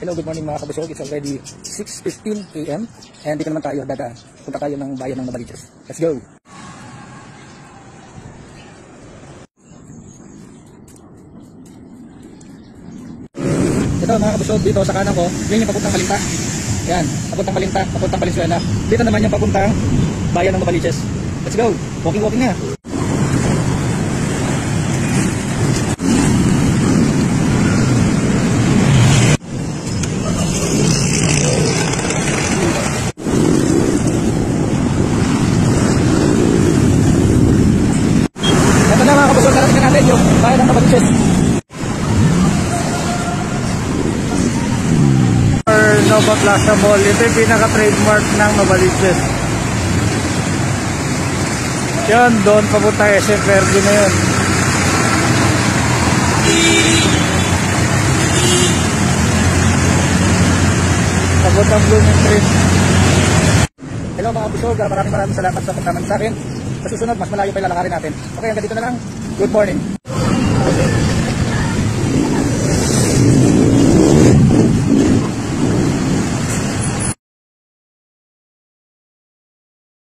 Hello, good morning mga kabusog. It's already 6:15 AM and dito naman tayo, punta tayo ng bayan ng Novaliches. Let's go! Ito mga kabusog, dito sa kanan ko, yun yung papuntang Malinta. Yan, papuntang Malinta, papuntang Valenzuela. Dito naman yung papuntang bayan ng Novaliches. Let's go! Walking na! Ito na mga kabusog, narating na natin yung bayan ng Novaliches. Nova Plaza Mall. Ito yung pinaka-trademark ng Novaliches. Yun, doon papunta SM Verde na yun. Papuntang Blooming Street. Hello mga kabusog, maraming salamat sa pagtaman sa akin. Sa susunod, mas malayo pa ilalakarin natin. Okay, hanggang dito na lang. Good morning.